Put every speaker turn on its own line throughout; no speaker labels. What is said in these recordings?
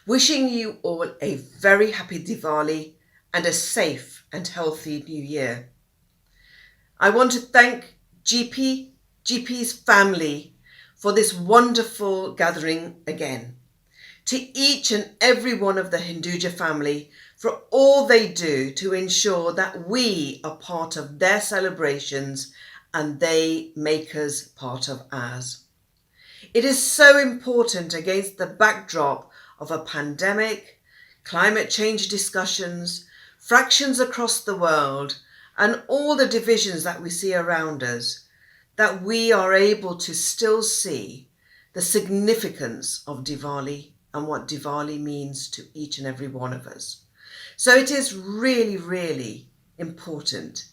Wishing you all a very happy Diwali and a safe and healthy new year. I want to thank GP's family for this wonderful gathering again. To each and every one of the Hinduja family for all they do to ensure that we are part of their celebrations and they make us part of ours. It is so important against the backdrop of a pandemic, climate change discussions, fractions across the world, and all the divisions that we see around us, that we are able to still see the significance of Diwali and what Diwali means to each and every one of us. So it is really, really important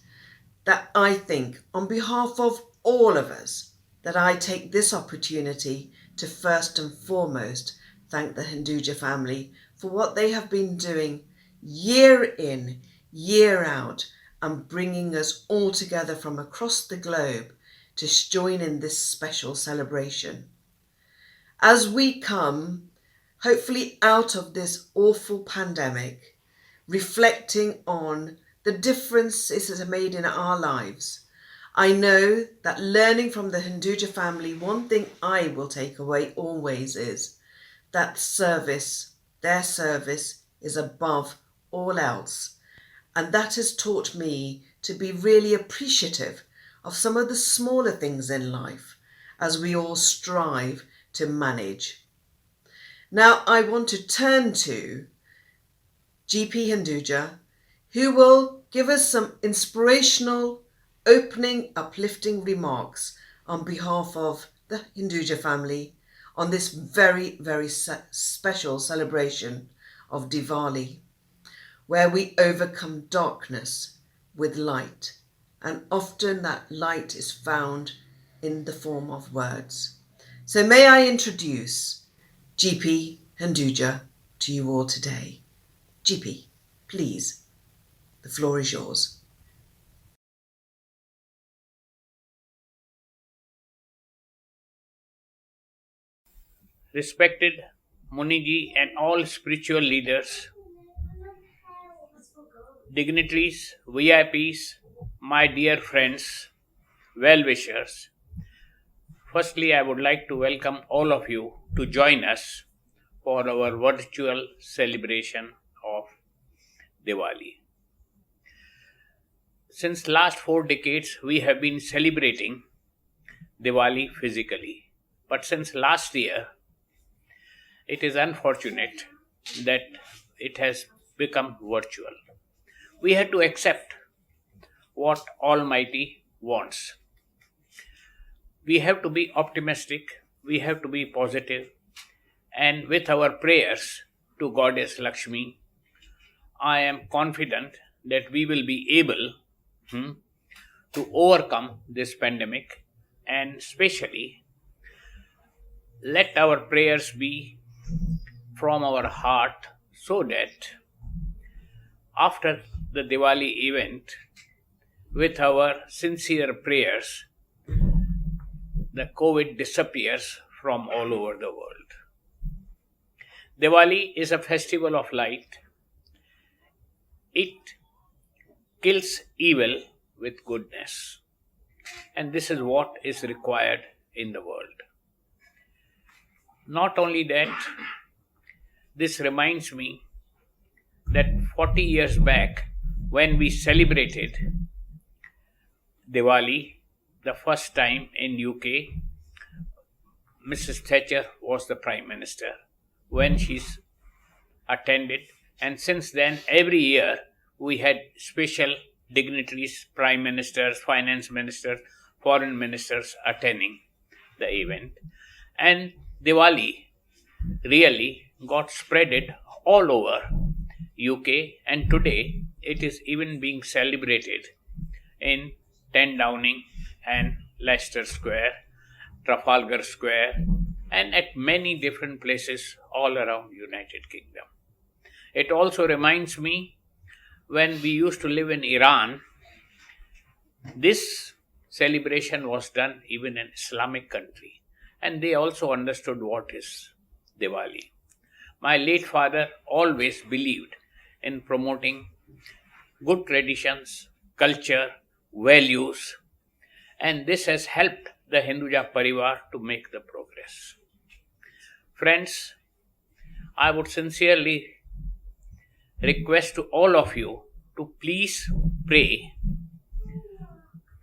that I think, on behalf of all of us, that I take this opportunity to first and foremost thank the Hinduja family for what they have been doing year in, year out, and bringing us all together from across the globe to join in this special celebration. As we come, hopefully, out of this awful pandemic, reflecting on the difference it has made in our lives, I know that learning from the Hinduja family, one thing I will take away always is that their service is above all else. And that has taught me to be really appreciative of some of the smaller things in life as we all strive to manage. Now I want to turn to GP Hinduja, who will give us some inspirational, opening, uplifting remarks on behalf of the Hinduja family on this very, very special celebration of Diwali, where we overcome darkness with light, and often that light is found in the form of words. So may I introduce GP Hinduja to you all today. GP, please, the floor is yours.
Respected Muniji and all spiritual leaders, dignitaries, VIPs, my dear friends, well wishers. Firstly, I would like to welcome all of you to join us for our virtual celebration of Diwali. Since last 4 decades we have been celebrating Diwali physically. But since last year it is unfortunate that it has become virtual. We had to accept what Almighty wants. We have to be optimistic, we have to be positive, and with our prayers to Goddess Lakshmi, I am confident that we will be able to overcome this pandemic, and especially let our prayers be from our heart so that after the Diwali event, with our sincere prayers, the COVID disappears from all over the world. Diwali is a festival of light. It kills evil with goodness. And this is what is required in the world. Not only that, this reminds me that 40 years back, when we celebrated Diwali the first time in UK, Mrs. Thatcher was the Prime Minister when she's attended, and since then, every year we had special dignitaries, Prime Ministers, Finance Ministers, Foreign Ministers attending the event. And Diwali really got spreaded all over UK, and today it is even being celebrated in 10 Downing and Leicester Square, Trafalgar Square, and at many different places all around United Kingdom. It also reminds me when we used to live in Iran, this celebration was done even in Islamic country, and they also understood what is Diwali. My late father always believed in promoting good traditions, culture, values, and this has helped the Hinduja Parivar to make the progress. Friends, I would sincerely request to all of you to please pray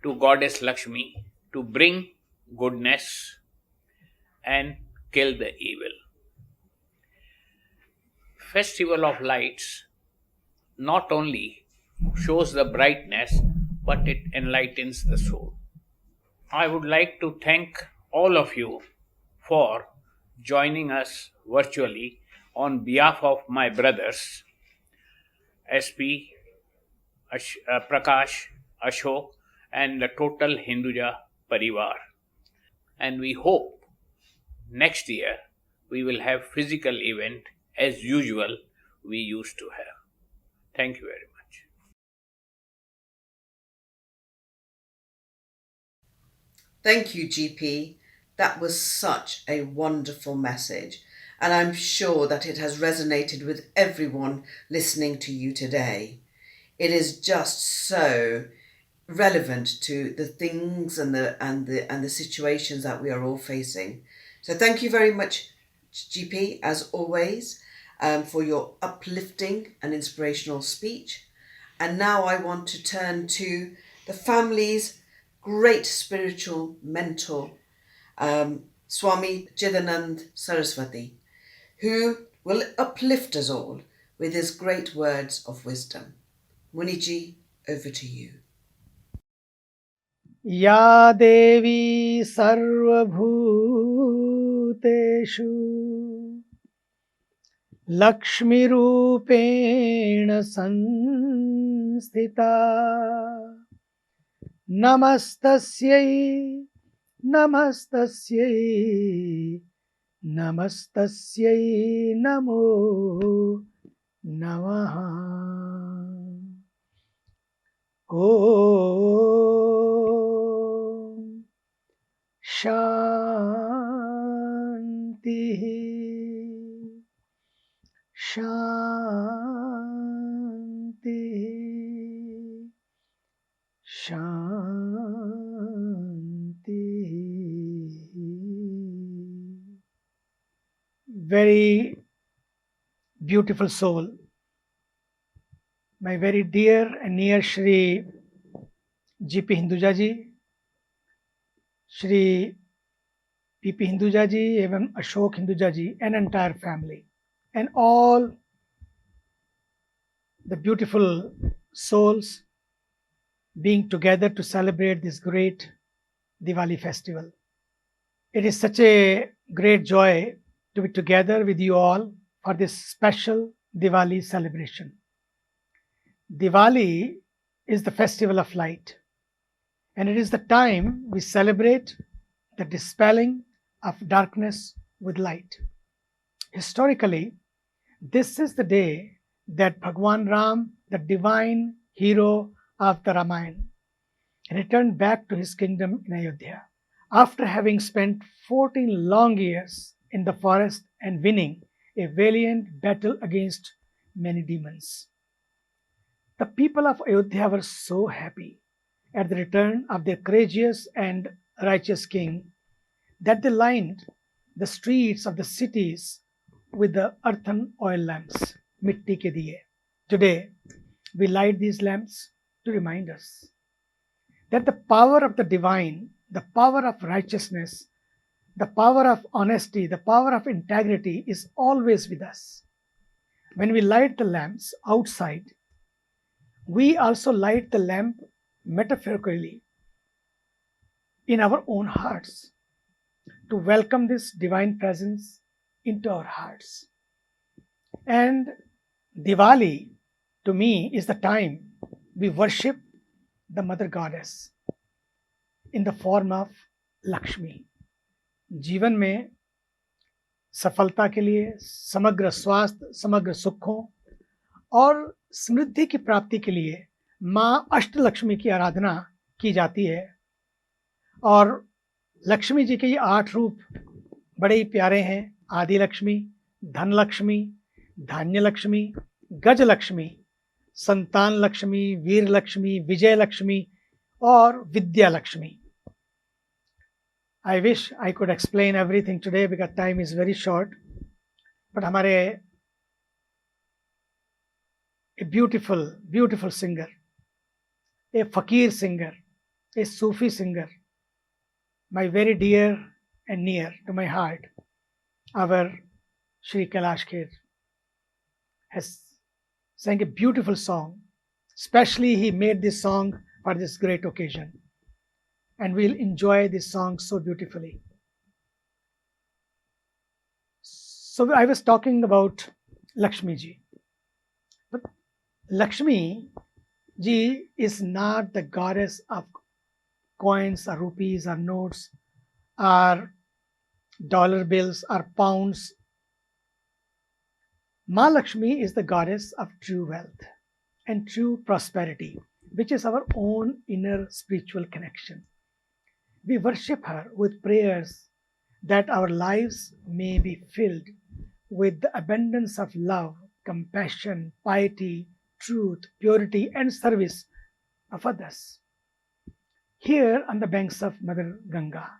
to Goddess Lakshmi to bring goodness and kill the evil. Festival of Lights not only shows the brightness but it enlightens the soul. I would like to thank all of you for joining us virtually on behalf of my brothers SP, Prakash, Ashok, and the total Hinduja Parivar. And we hope next year we will have physical event as usual we used to have. Thank you very much.
Thank you, GP. That was such a wonderful message, and I'm sure that it has resonated with everyone listening to you today. It is just so relevant to the things and the situations that we are all facing. So thank you very much, GP, as always, for your uplifting and inspirational speech. And now I want to turn to the family's great spiritual mentor, Swami Chidanand Saraswati, who will uplift us all with his great words of wisdom. Muniji, over to you.
या देवी सर्वभूतेषु लक्ष्मीरूपेण संस्थिता नमस्तस्यै नमस्तस्यै नमस्तस्यै नमो नमः ॐ शान्तिः शान्तिः शान्तिः. Very beautiful soul, my very dear and near Shri GP Hinduja ji, Shri PP Hinduja ji, even Ashok Hinduja ji, and entire family, and all the beautiful souls being together to celebrate this great Diwali festival. It is such a great joy to be together with you all for this special Diwali celebration. Diwali is the festival of light, and it is the time we celebrate the dispelling of darkness with light. Historically, this is the day that Bhagwan Ram, the divine hero of the Ramayana, returned back to his kingdom in Ayodhya after having spent 14 long years in the forest and winning a valiant battle against many demons. The people of Ayodhya were so happy at the return of their courageous and righteous king that they lined the streets of the cities with the earthen oil lamps, mitti ke diye. Today, we light these lamps to remind us that the power of the divine, the power of righteousness, the power of honesty, the power of integrity is always with us. When we light the lamps outside, we also light the lamp metaphorically in our own hearts to welcome this divine presence into our hearts. And Diwali, to me, is the time we worship the Mother Goddess in the form of Lakshmi. जीवन में सफलता के लिए, समग्र स्वास्थ्य, समग्र सुखों और समृद्धि की प्राप्ति के लिए माँ अष्टलक्ष्मी की आराधना की जाती है। और लक्ष्मी जी के ये 8 रूप बड़े ही प्यारे हैं। आदि लक्ष्मी, धन लक्ष्मी, धान्य लक्ष्मी, गज लक्ष्मी, संतान लक्ष्मी, वीर लक्ष्मी, विजय लक्ष्मी और Vidya Lakshmi. I wish I could explain everything today because time is very short. But हमारे a beautiful singer, a fakir singer, a Sufi singer, my very dear and near to my heart, our Shri Kailash Kher has sang a beautiful song. Especially he made this song for this great occasion. And we'll enjoy this song so beautifully. So I was talking about Lakshmi ji. But Lakshmi ji is not the goddess of coins or rupees or notes or dollar bills or pounds. Ma Lakshmi is the goddess of true wealth and true prosperity, which is our own inner spiritual connection. We worship her with prayers that our lives may be filled with the abundance of love, compassion, piety, truth, purity, and service of others. Here on the banks of Mother Ganga,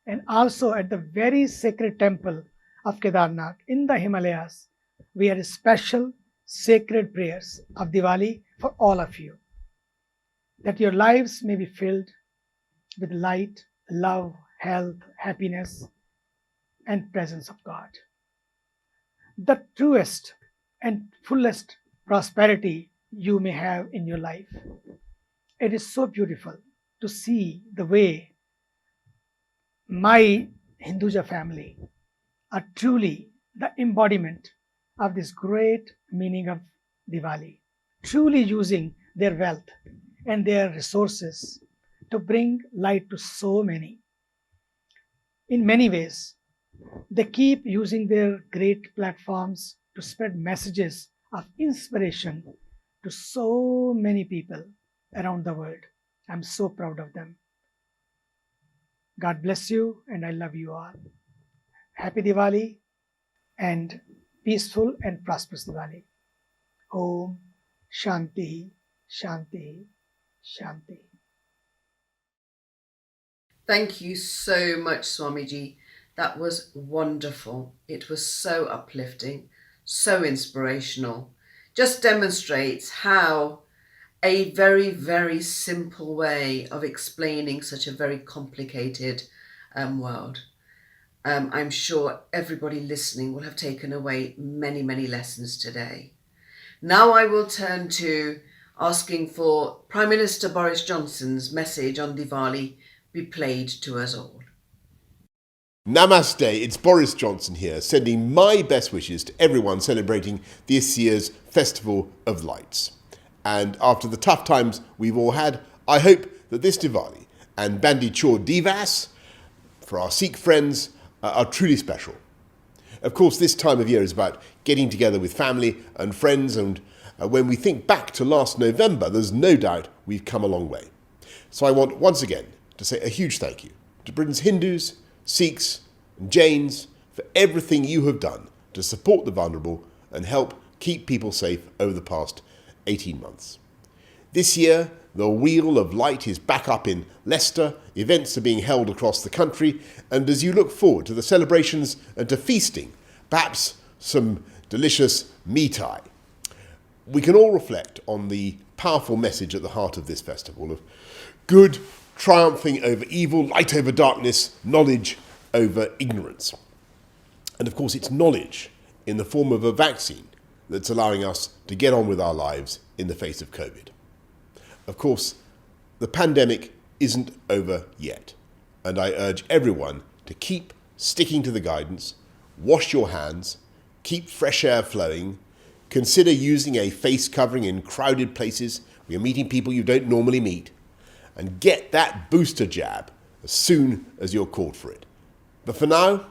and also at the very sacred temple of Kedarnath in the Himalayas, we are special sacred prayers of Diwali for all of you, that your lives may be filled with light, love, health, happiness, and presence of God. The truest and fullest prosperity you may have in your life. It is so beautiful to see the way my Hinduja family are truly the embodiment of this great meaning of Diwali, truly using their wealth and their resources to bring light to so many. In many ways, they keep using their great platforms to spread messages of inspiration to so many people around the world. I'm so proud of them. God bless you, and I love you all. Happy Diwali and peaceful and prosperous Diwali. Om Shanti, Shanti, Shanti.
Thank you so much, Swamiji. That was wonderful. It was so uplifting, so inspirational. Just demonstrates how a very, very simple way of explaining such a very complicated world. I'm sure everybody listening will have taken away many, many lessons today. Now I will turn to asking for Prime Minister Boris Johnson's message on Diwali be played to us all.
Namaste, it's Boris Johnson here, sending my best wishes to everyone celebrating this year's Festival of Lights. And after the tough times we've all had, I hope that this Diwali and Bandi Chor Divas, for our Sikh friends, are truly special. Of course, this time of year is about getting together with family and friends, and when we think back to last November, there's no doubt we've come a long way. So I want once again to say a huge thank you to Britain's Hindus, Sikhs and Jains for everything you have done to support the vulnerable and help keep people safe over the past 18 months. This year, the Wheel of Light is back up in Leicester, events are being held across the country, and as you look forward to the celebrations and to feasting, perhaps some delicious mithai, we can all reflect on the powerful message at the heart of this festival of good triumphing over evil, light over darkness, knowledge over ignorance. And of course, it's knowledge in the form of a vaccine that's allowing us to get on with our lives in the face of COVID. Of course, the pandemic isn't over yet, and I urge everyone to keep sticking to the guidance, wash your hands, keep fresh air flowing, consider using a face covering in crowded places where you're meeting people you don't normally meet, and get that booster jab as soon as you're called for it. But for now,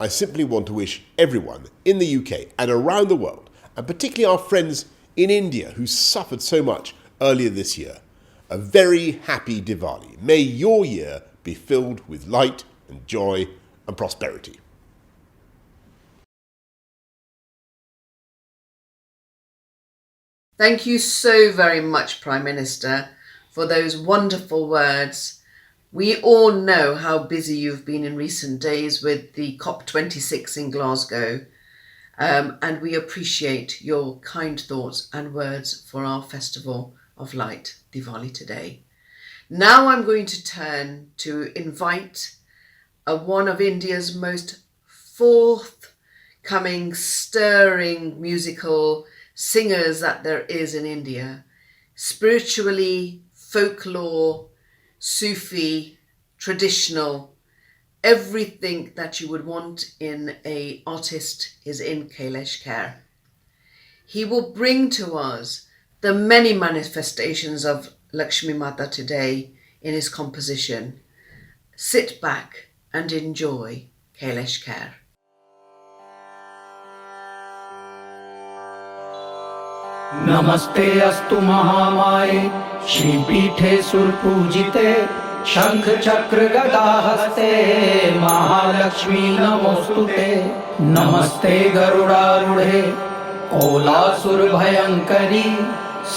I simply want to wish everyone in the UK and around the world, and particularly our friends in India who suffered so much earlier this year, a very happy Diwali. May your year be filled with light and joy and prosperity.
Thank you so very much, Prime Minister, for those wonderful words. We all know how busy you've been in recent days with the COP26 in Glasgow, and we appreciate your kind thoughts and words for our Festival of Light, Diwali, today. Now I'm going to turn to invite one of India's most forthcoming, stirring musical singers that there is in India. Spiritually, folklore, Sufi, traditional, everything that you would want in an artist is in Kailash Kher. He will bring to us the many manifestations of Lakshmi Mata today in his composition. Sit back and enjoy Kailash Kher.
नमस्ते अस्तु महामाये श्रीपीठे सुरपूजिते शंख चक्र गदा हस्ते महालक्ष्मी नमोस्तुते नमस्ते गरुडारूढे कोलासुर भयंकरी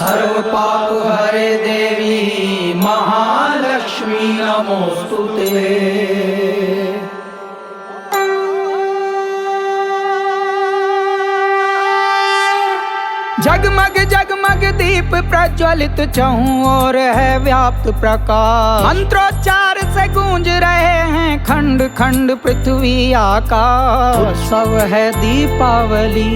सर्व पाप हरे देवी महालक्ष्मी नमोस्तुते जगमग जगमग दीप प्रज्वलित चहुं ओर है व्याप्त प्रकाश मंत्रोच्चार से गूंज रहे हैं खंड खंड पृथ्वी आकाश उत्सव है दीपावली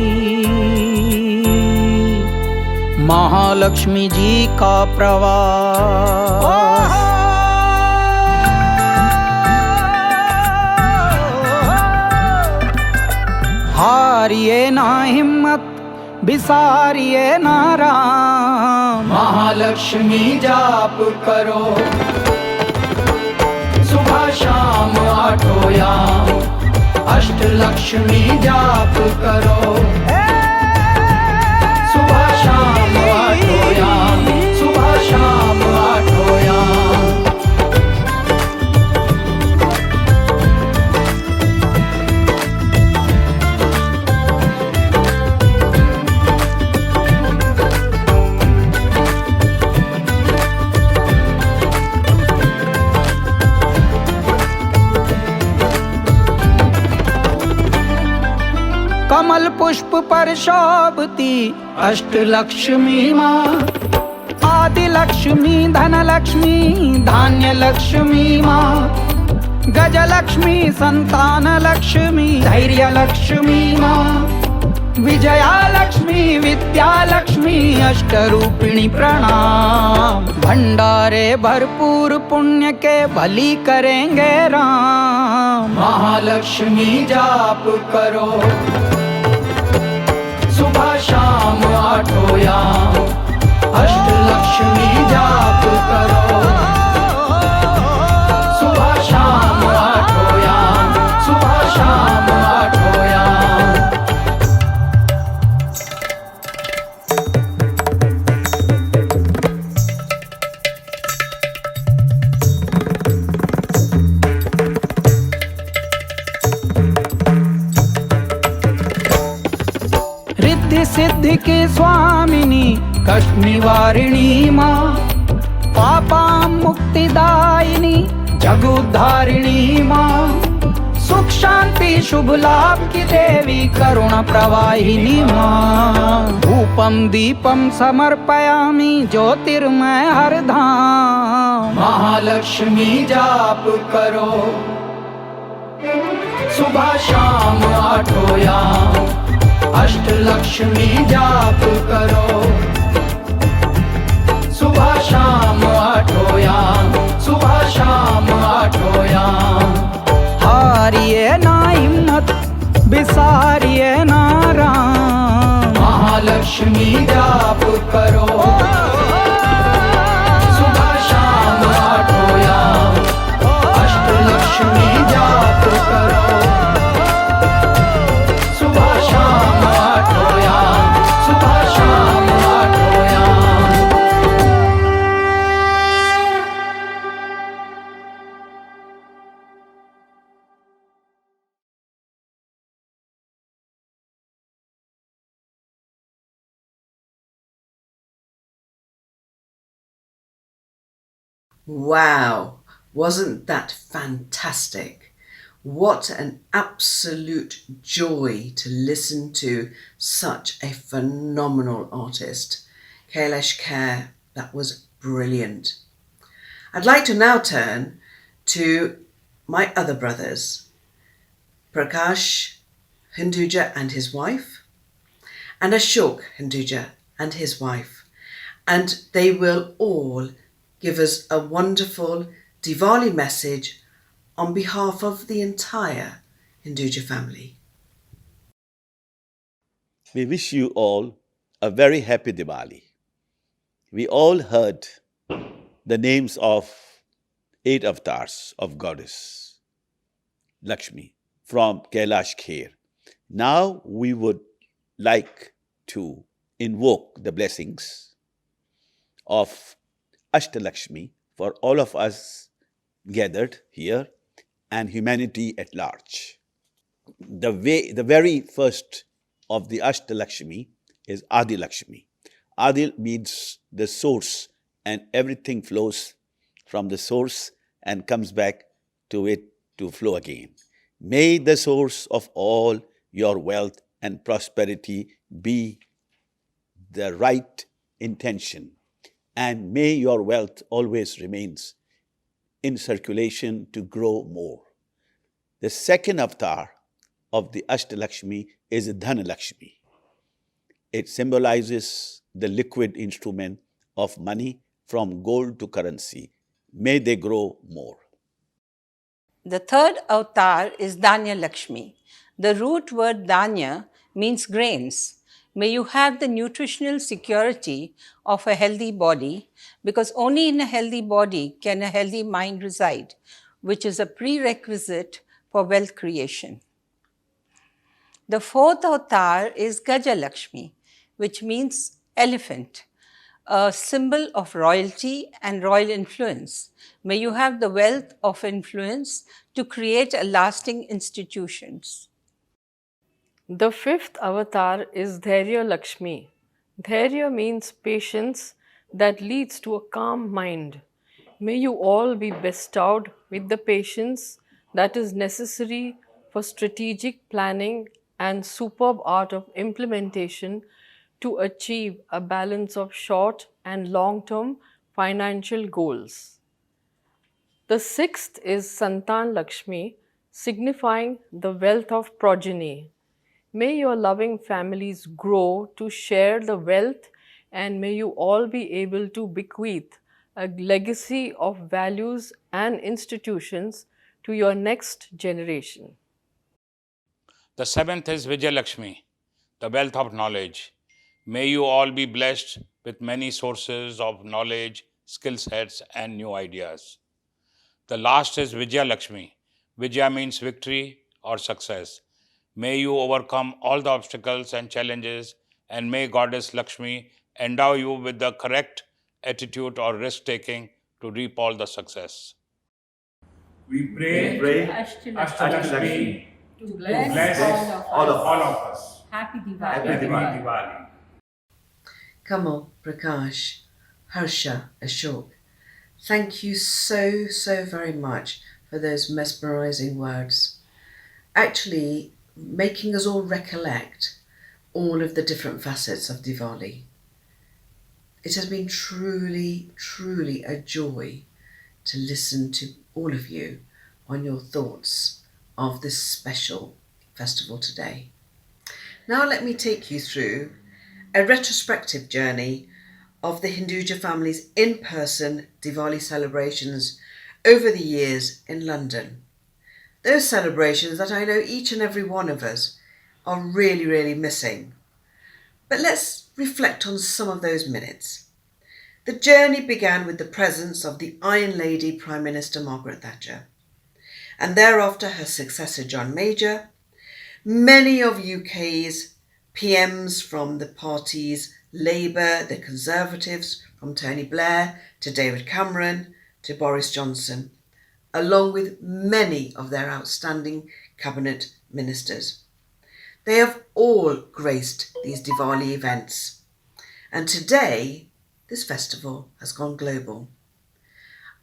महालक्ष्मी जी का प्रवास हारिए ना हिम्मत बिसारिए नाराम महालक्ष्मी जाप करो सुबह शाम आठों याम अष्टलक्ष्मी जाप करो सुबह शाम आठों याम सुबह शाम आठों याम कमल पुष्प पर शोभती अष्टलक्ष्मी माँ आदि लक्ष्मी धन लक्ष्मी धान्य लक्ष्मी माँ गजलक्ष्मी संतान लक्ष्मी धैर्य लक्ष्मी माँ विजया लक्ष्मी विद्या लक्ष्मी अष्टरूपिणी प्रणाम भंडारे भरपूर पुण्य के भली करेंगे राम महालक्ष्मी जाप करो सुबह शाम आठों याम अष्टलक्ष्मी जाप करो सुबह शाम आठों याम सुबह शाम आठों याम रिद्धि सिद्धि की स्वामिनी कष्ट निवारिणी माँ पापा मुक्तिदायिनी जगोद्धारिणी माँ सुख शांति शुभ लाभ की देवी करुणा प्रवाहिनी माँ धूपम दीपम समर्पयामि ज्योतिर्मय हर धाम महालक्ष्मी जाप करो सुबह शाम आठों याम अष्टलक्ष्मी जाप करो सुबह शाम आठों याम सुबह शाम आठों याम हारिए ना हिम्मत बिसारिए ना राम महालक्ष्मी जाप करो
Wow, wasn't that fantastic? What an absolute joy to listen to such a phenomenal artist. Kailash Kher, that was brilliant. I'd like to now turn to my other brothers, Prakash Hinduja and his wife, and Ashok Hinduja and his wife. And they will all give us a wonderful Diwali message on behalf of the entire Hinduja family.
We wish you all a very happy Diwali. We all heard the names of 8 avatars of goddess Lakshmi from Kailash Kher. Now we would like to invoke the blessings of Ashtalakshmi for all of us gathered here and humanity at large. The very first of the Ashtalakshmi is Adi Lakshmi. Adi means the source, and everything flows from the source and comes back to it to flow again. May the source of all your wealth and prosperity be the right intention, and may your wealth always remains in circulation to grow more. The second avatar of the Ashtalakshmi is Dhanalakshmi. It symbolizes the liquid instrument of money from gold to currency. May they grow more.
The third avatar is Dhanya Lakshmi. The root word Dhanya means grains. May you have the nutritional security of a healthy body, because only in a healthy body can a healthy mind reside, which is a prerequisite for wealth creation. The fourth avatar is Gaja Lakshmi, which means elephant, a symbol of royalty and royal influence. May you have the wealth of influence to create a lasting institutions.
The fifth avatar is Dhairya Lakshmi. Dhairya means patience that leads to a calm mind. May you all be bestowed with the patience that is necessary for strategic planning and superb art of implementation to achieve a balance of short and long-term financial goals. The sixth is Santan Lakshmi, signifying the wealth of progeny. May your loving families grow to share the wealth, and may you all be able to bequeath a legacy of values and institutions to your next generation.
The seventh is Vijay Lakshmi, the wealth of knowledge. May you all be blessed with many sources of knowledge, skill sets, and new ideas. The last is Vijaya Lakshmi. Vijaya means victory or success. May you overcome all the obstacles and challenges, and may Goddess Lakshmi endow you with the correct attitude or risk taking to reap all the success.
We pray Ashtalakshmi
To
to bless all of us.
Happy
Happy Diwali.
Kamal, Prakash, Harsha, Ashok, thank you so very much for those mesmerizing words. Actually, making us all recollect all of the different facets of Diwali. It has been truly a joy to listen to all of you on your thoughts of this special festival today. Now let me take you through a retrospective journey of the Hinduja family's in-person Diwali celebrations over the years in London. Those celebrations that I know each and every one of us are really missing. But let's reflect on some of those minutes. The journey began with the presence of the Iron Lady Prime Minister Margaret Thatcher, and thereafter her successor John Major, many of UK's PMs from the parties Labour, the Conservatives, from Tony Blair to David Cameron to Boris Johnson, along with many of their outstanding cabinet ministers. They have all graced these Diwali events, and today this festival has gone global.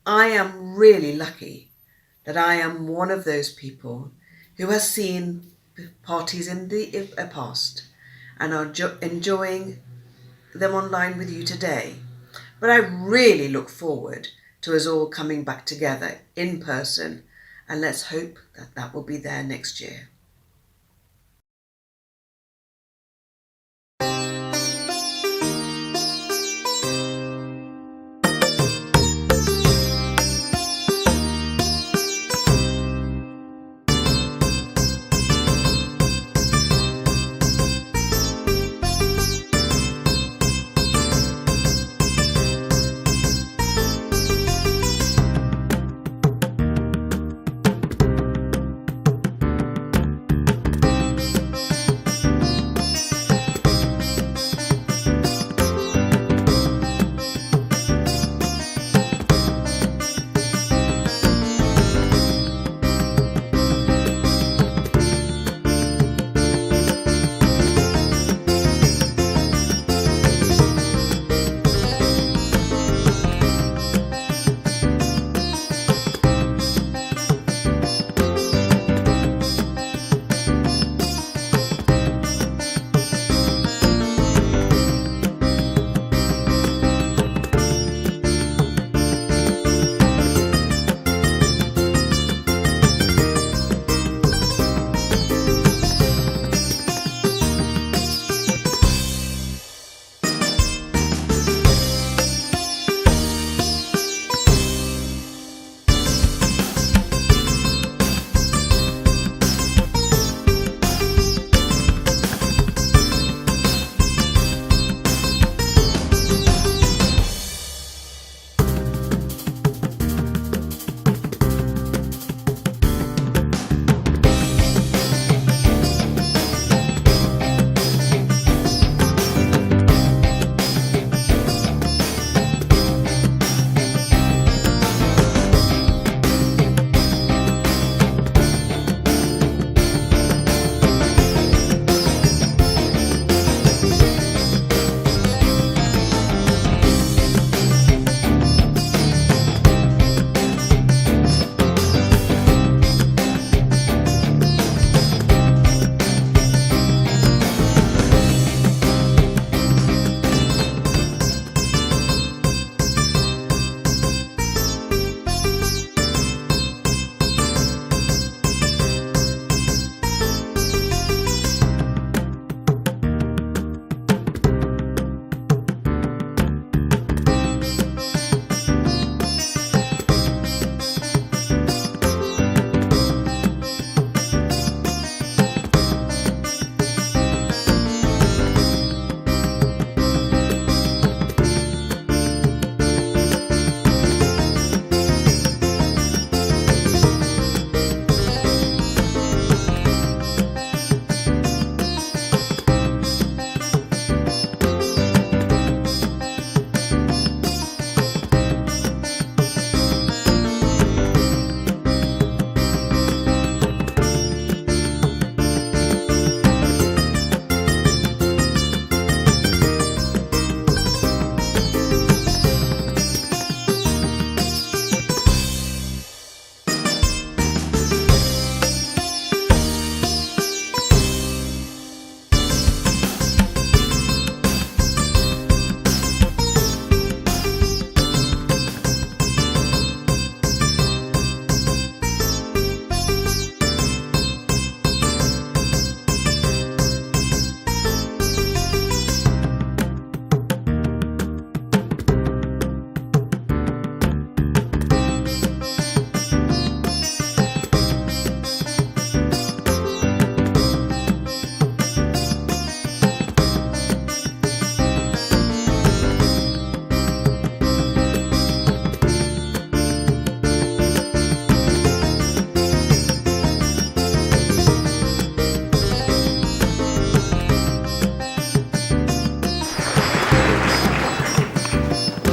I am really lucky that I am one of those people who has seen parties in the past and are enjoying them online with you today. But I really look forward to us all coming back together in person, and let's hope that that will be there next year.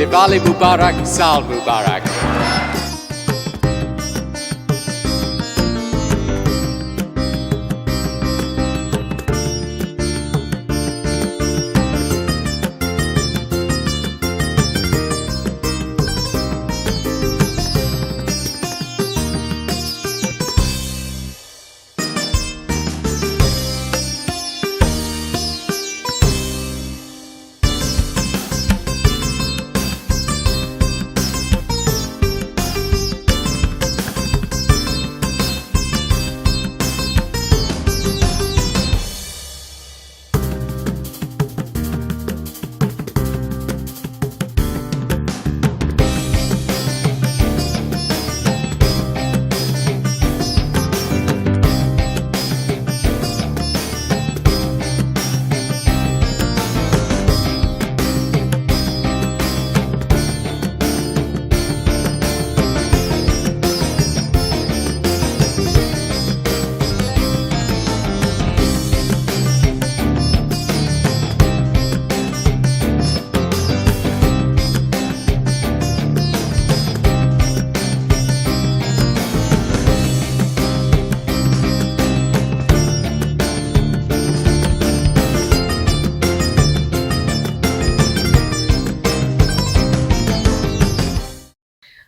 Diwali Mubarak, Sal Mubarak.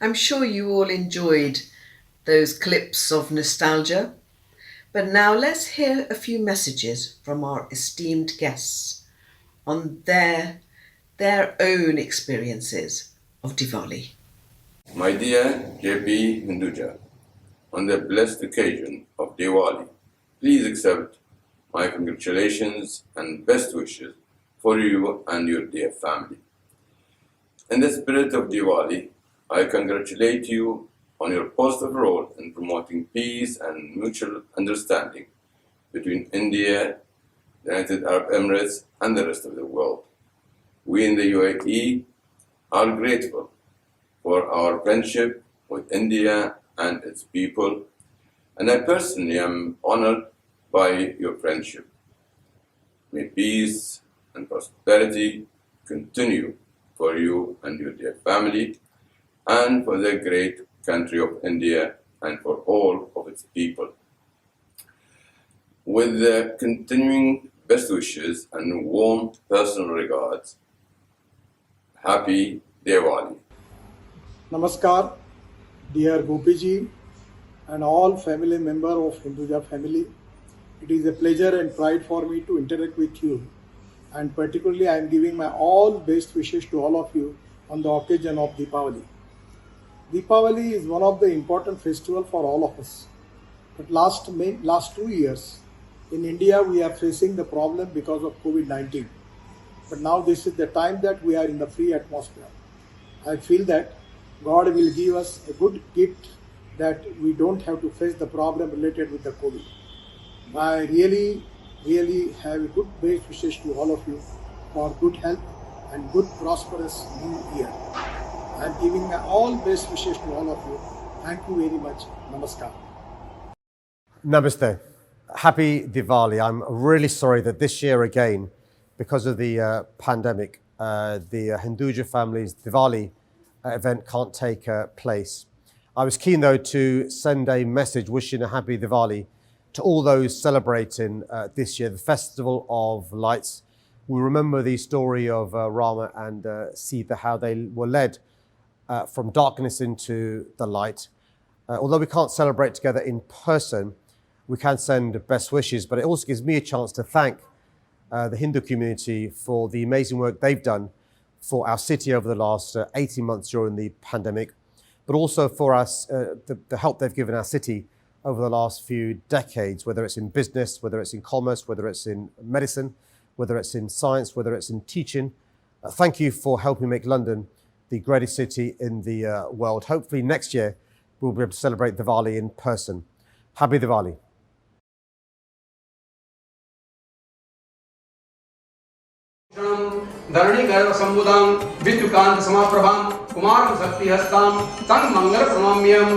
I'm sure you all enjoyed those clips of nostalgia. But now let's hear a few messages from our esteemed guests on their own experiences of Diwali.
My dear JP Hinduja, on the blessed occasion of Diwali, please accept my congratulations and best wishes for you and your dear family. In the spirit of Diwali, I congratulate you on your positive role in promoting peace and mutual understanding between India, the United Arab Emirates, and the rest of the world. We in the UAE are grateful for our friendship with India and its people, and I personally am honored by your friendship. May peace and prosperity continue for you and your dear family, and for the great country of India and for all of its people. With the continuing best wishes and warm personal regards, Happy Diwali.
Namaskar, dear Gopiji and all family members of Hinduja family. It is a pleasure and pride for me to interact with you, and particularly I am giving my all best wishes to all of you on the occasion of Diwali. Diwali is one of the important festivals for all of us. But last 2 years in India we are facing the problem because of COVID-19. But now this is the time that we are in the free atmosphere. I feel that God will give us a good gift that we don't have to face the problem related with the COVID. I really have a good best wishes to all of you for good health and good prosperous new year. I am giving my all best wishes to all of you. Thank you very much. Namaskar.
Namaste. Happy Diwali. I'm really sorry that this year again, because of the pandemic, the Hinduja family's Diwali event can't take place. I was keen though to send a message wishing a happy Diwali to all those celebrating this year, the Festival of Lights. We remember the story of Rama and Sita, how they were led from darkness into the light. Although we can't celebrate together in person, we can send best wishes, but it also gives me a chance to thank the Hindu community for the amazing work they've done for our city over the last 18 months during the pandemic, but also for us, the help they've given our city over the last few decades, whether it's in business, whether it's in commerce, whether it's in medicine, whether it's in science, whether it's in teaching. Thank you for helping make London the greatest city in the world. Hopefully next year we'll be able to celebrate Diwali in person. Happy Diwali.
धरणी गर्भ संबुदां विद्युकांत समाप्रभां कुमारं शक्तिहस्तां तं मंगल प्रणम्यं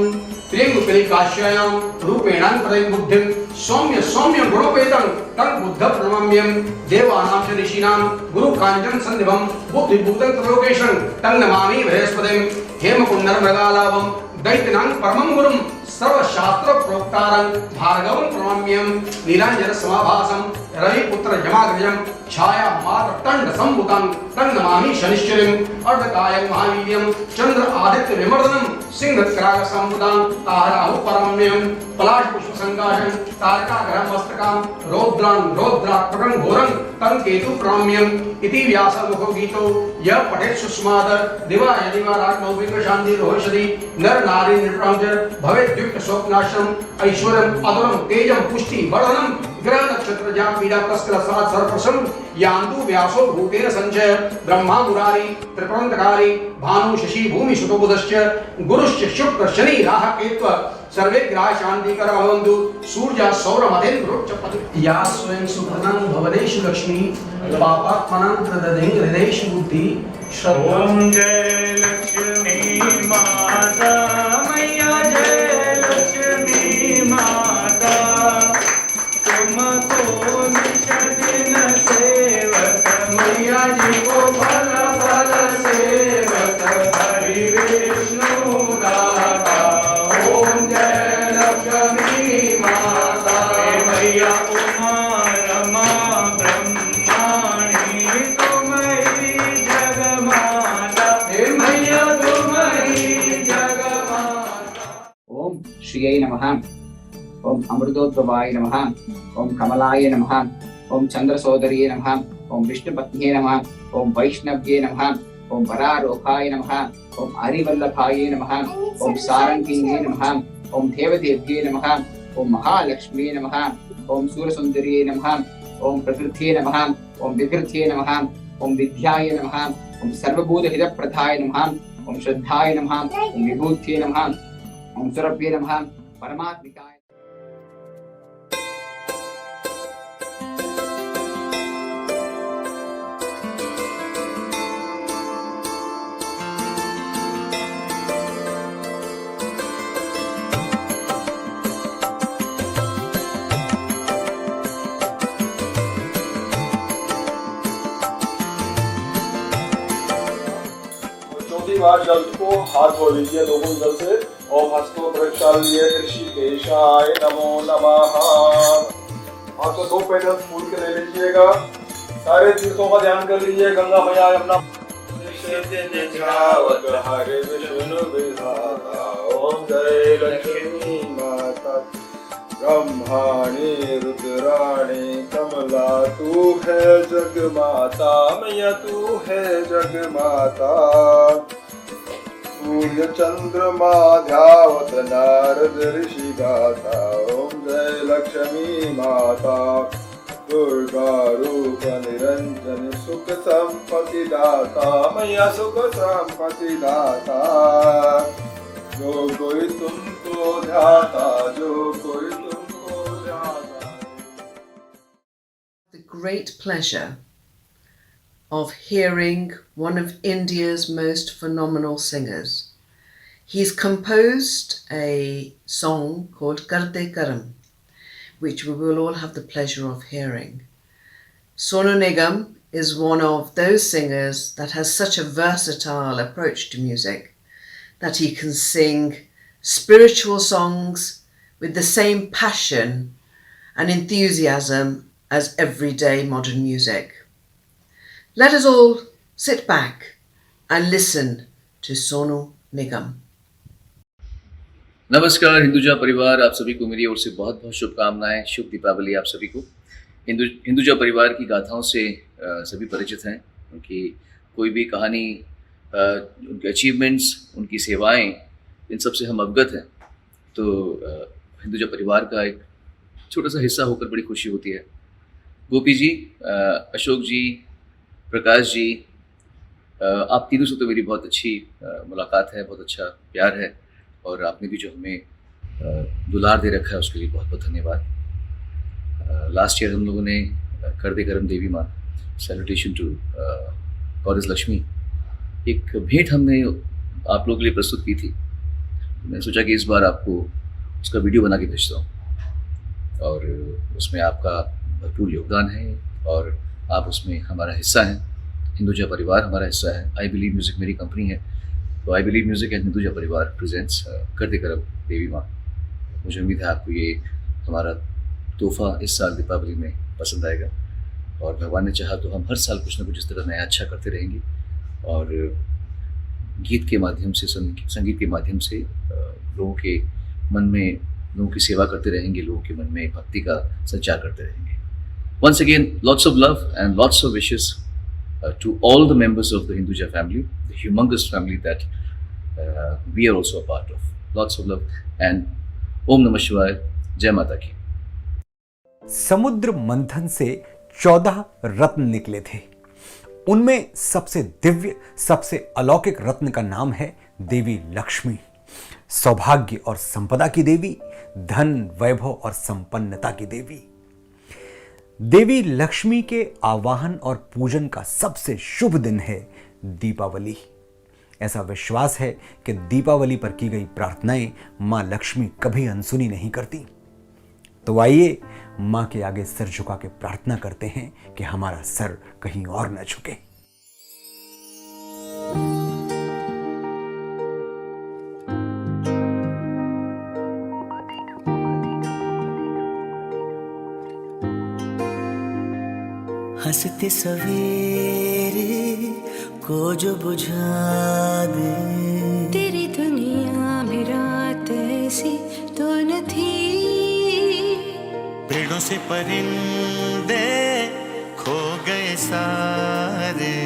प्रियंगुकलिकाश्यां रूपेणां प्रदं बुद्धिं सौम्य गुणोपेतं तं बुद्ध प्रणम्यं देवानां च ऋषीणां गुरु कांचन संधिवं बुद्धिभूतं त्रिलोकेशं तं नमामि बृहस्पतिं हेमकुंडल मृगालाभं दैत्यनां परमं गुरुं सर्वशास्त्र प्रोक्तारं भार्गवं प्रणम्यं नीलांजन समाभासं रविपुत्र जमाग्रजं छाया मात्र तंड संभुतं तं नमामि शनिश्चरं अर्धकायं महावीर्यं चंद्र आदित्य विमर्दनं सिंहक्राग संभुतं ताराहु परम्यं पलाश पुष्प संकाशं तारकाग्रह मस्तकां रौद्रात्मकं घोरं तं केतु प्रणम्यं इति व्यासमुखो गीतो यः पठेत् सुस्माद दिवाय दिवारात् नौमिक शांति रोहिषदि नर नारी निर्प्रांजर भवेत् द्युक्त शोकनाशम ऐश्वर्यं अदुरं तेजं पुष्टि वर्धनं ग्रह नक्षत्र जा पीड़ा तस्कर सात सर्वप्रसम यान्तु व्यासो भूतेन संचय ब्रह्मा मुरारी त्रिपुरंतकारी भानु शशि भूमि सुतो बुधश्च गुरुश्च शुक्र शनि राह केतु सर्वे ग्रह शांतिकर भवन्तु सूर्य सौर मतेन्द्रोच्च पति या स्वयं सुप्रदं भवदेषु लक्ष्मी पापात्मनं प्रददें हृदयेषु बुद्धि श्रद्धा ओम जय लक्ष्मी माता मैया जय लक्ष्मी माता तुमको निष्ठिन सेवक मैया जी को फल फल सेवक हरि विष्णु दाता ओम जय लक्ष्मी माता मैया उमा रमा ब्रह्माणी तुम ही जग माता हे मैया तुम ही जग
श्रियै नमः। ओम अमृतोद्भवाय नमः। ओम कमलाय नमः। ओम चंद्रसोदर्ये नमः। ओम विष्णुपत्न्ये नमः। ओम वैष्णव्ये नमः। ओम वरारोहाय नमः। ओम हरिवल्लभाय नमः। ओम सारंगिन्ये नमः। ओम देवदेव्ये नमः। ओम महालक्ष्मी नमः। ओम सूरसुंदर्ये नमः। ओम प्रकृत्ये नमः। ओम विकृत्ये नमः। ओम विद्याय नमः। ओम सर्वभूतहितप्रदाय नमः। ओम श्रद्धाय नमः। ओम विभूत्ये नमः। ओम सुरभ्ये नमः। परमात्मिकाय
चौथी बार जल को हाथ धो लीजिए दोनों जल से और हस्तों प्रक्षाल्य ऋषिकेशाय नमो नमः। हाथ को 2 पेटल्स फूल के ले लीजिएगा। सारे तीर्थों का ध्यान कर लीजिए। गंगा मैया यमुना हरे विष्णु विधाता ओम जय लक्ष्मी माता ब्रह्माणी रुद्राणी कमला तू है जग माता मैया तू है जग माता। सूर्य चंद्रमा ध्यावत नारद ऋषि गाथा ओम जय लक्ष्मी माता। दुर्गा रूप निरंजन सुख संपत्ति दाता मैया सुख संपत्ति दाता। जो कोई तुमको ध्याता जो कोई तुमको ध्याता।
The great pleasure of hearing one of India's most phenomenal singers. He's composed a song called Karde Karam, which we will all have the pleasure of hearing. Sonu Nigam is one of those singers that has such a versatile approach to music that he can sing spiritual songs with the same passion and enthusiasm as everyday modern music. Let us all sit back and listen to Sonu Nigam.
नमस्कार हिंदुजा परिवार, आप सभी को मेरी ओर से बहुत बहुत शुभकामनाएं। शुभ दीपावली आप सभी को। हिंदुजा परिवार की गाथाओं से सभी परिचित हैं। उनकी कोई भी कहानी, उनके अचीवमेंट्स, उनकी सेवाएं, इन सब से हम अवगत हैं। तो हिंदुजा परिवार का एक छोटा सा हिस्सा होकर बड़ी खुशी होती है। गोपी जी, अशोक जी, प्रकाश जी, आप तीनों से तो मेरी बहुत अच्छी मुलाकात है, बहुत अच्छा प्यार है और आपने भी जो हमें दुलार दे रखा है उसके लिए बहुत बहुत धन्यवाद। लास्ट ईयर हम लोगों ने करदे करम देवी माँ, सैल्यूटेशन टू गॉडेस लक्ष्मी, एक भेंट हमने आप लोगों के लिए प्रस्तुत की थी। मैंने सोचा कि इस बार आपको उसका वीडियो बना के भेजता हूँ और उसमें आपका भरपूर योगदान है और आप उसमें हमारा हिस्सा हैं। हिंदुजा परिवार हमारा हिस्सा है। आई बिलीव म्यूज़िक मेरी कंपनी है, तो I believe music and Hinduja परिवार प्रेजेंट्स करदे करम देवी माँ। मुझे उम्मीद है आपको ये हमारा तोहफा इस साल दीपावली में पसंद आएगा और भगवान ने चाहा तो हम हर साल कुछ ना कुछ इस तरह नया अच्छा करते रहेंगे और गीत के माध्यम से, संगीत के माध्यम से लोगों के मन में, लोगों की सेवा करते रहेंगे, लोगों के मन में भक्ति का संचार करते रहेंगे। Once again, lots of love and lots of wishes to all the members of the Hinduja family, the humongous family that we are also a part of. Lots of love and Om Namah Shivaya, Jai Mata की।
समुद्र मंथन से 14 रत्न निकले थे। उनमें सबसे दिव्य, सबसे अलौकिक रत्न का नाम है देवी लक्ष्मी। सौभाग्य और संपदा की देवी, धन, वैभव और संपन्नता की देवी। देवी लक्ष्मी के आवाहन और पूजन का सबसे शुभ दिन है दीपावली। ऐसा विश्वास है कि दीपावली पर की गई प्रार्थनाएं मां लक्ष्मी कभी अनसुनी नहीं करती। तो आइए मां के आगे सिर झुका के प्रार्थना करते हैं कि हमारा सर कहीं और न झुके।
हंसते सवेरे को जो बुझा दे, तेरी दुनिया में रात ऐसी तो होठों से परिंदे खो गए सारे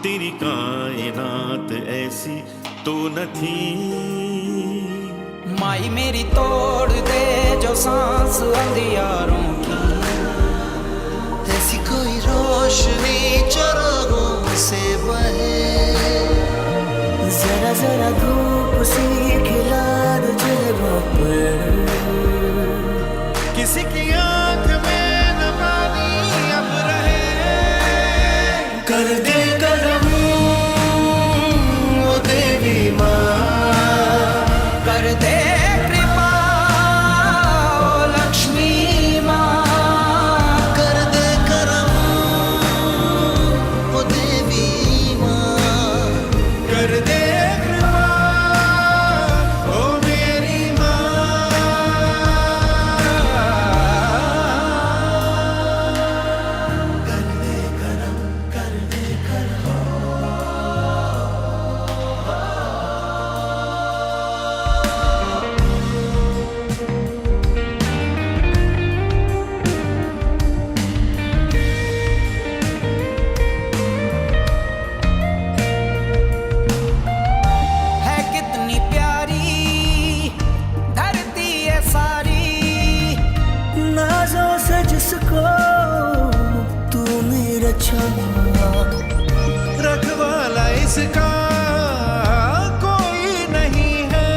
तेरी कायनात ऐसी तो न थी
माई मेरी तोड़ दे जो सांस अंधियारों की
ऐसी कोई रोशनी चरागों से बहे जरा जरा धूप सी खिला दो चेहरों पर किसी की आंख में न पानी अब रहे कर दे करम ओ देवी माँ
कर दे कृपा ओ लक्ष्मी माँ
कर दे करम ओ देवी माँ
कर दे कृपा ओ मेरी है कितनी प्यारी धरती है सारी
नाजों से जिसको तूने रचा
रखवाला इसका कोई नहीं है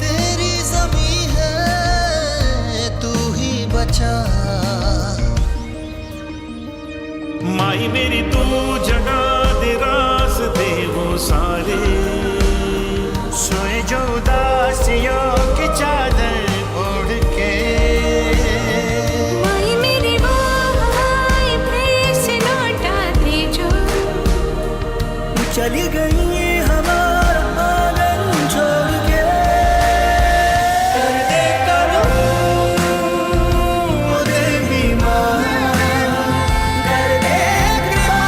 तेरी ज़मीं है तू ही बचा
माई मेरी तू जगा दे रास्ते वो सारे
सोए जो उदासियों की चादर ओढ़ के
माई मेरी माई फिर से लौटा दे जो
चली गई हमारा आंगन छोड़ के कर दे करम ओ देवी माँ
कर दे कृपा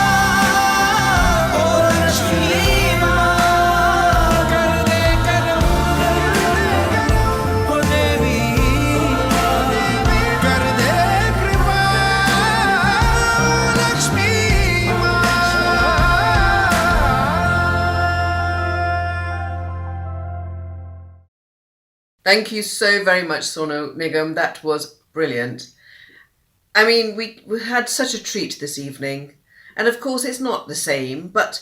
ओ लक्ष्मी माँ कर दे करम
ओ देवी
कर दे कृपा ओ Lakshmi
Thank you so very much, Sonu Nigam. That was brilliant. I mean, we had such a treat this evening. And of course, it's not the same, but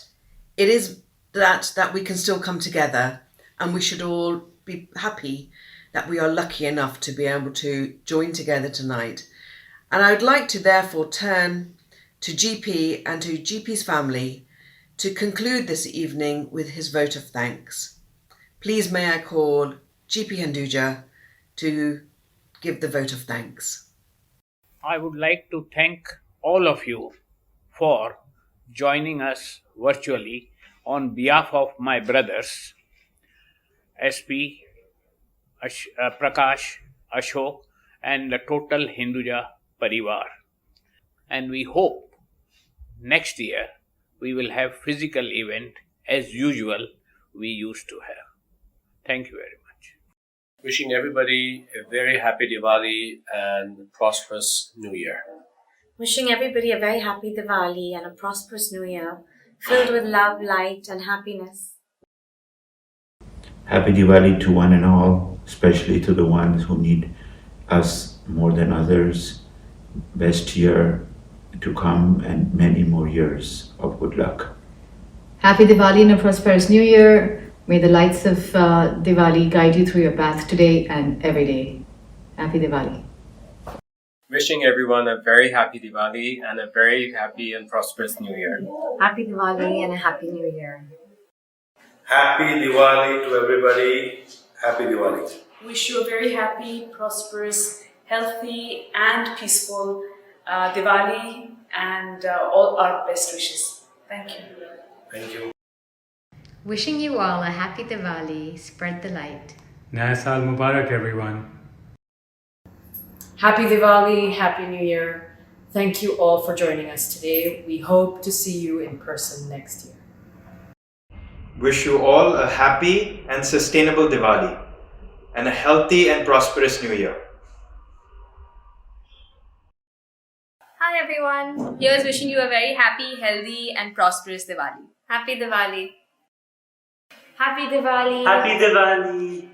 it is that we can still come together, and we should all be happy that we are lucky enough to be able to join together tonight. And I would like to therefore turn to GP and to GP's family to conclude this evening with his vote of thanks. Please may I call GP Hinduja to give the vote of thanks.
I would like to thank all of you for joining us virtually on behalf of my brothers, SP, Prakash, Ashok, and the total Hinduja Parivar. And we hope next year we will have physical event as usual we used to have. Thank you very much.
Wishing everybody a very happy Diwali and prosperous New Year.
Wishing everybody a very happy Diwali and a prosperous New Year, filled with love, light, and happiness.
Happy Diwali to one and all, especially to the ones who need us more than others. Best year to come and many more years of good luck.
Happy Diwali and a prosperous New Year. May the lights of Diwali guide you through your path today and every day. Happy Diwali.
Wishing everyone a very happy Diwali and a very happy and prosperous New Year.
Happy Diwali and a happy New Year.
Happy Diwali to everybody. Happy Diwali.
Wish you a very happy, prosperous, healthy and peaceful Diwali and all our best wishes. Thank you.
Thank you.
Wishing you all a happy Diwali, spread the light.
Naya Saal Mubarak, everyone.
Happy Diwali, Happy New Year. Thank you all for joining us today. We hope to see you in person next year.
Wish you all a happy and sustainable Diwali and a healthy and prosperous New Year.
Hi everyone. Here's wishing you a very happy, healthy and prosperous Diwali.
Happy Diwali.
Happy Diwali.
Happy Diwali.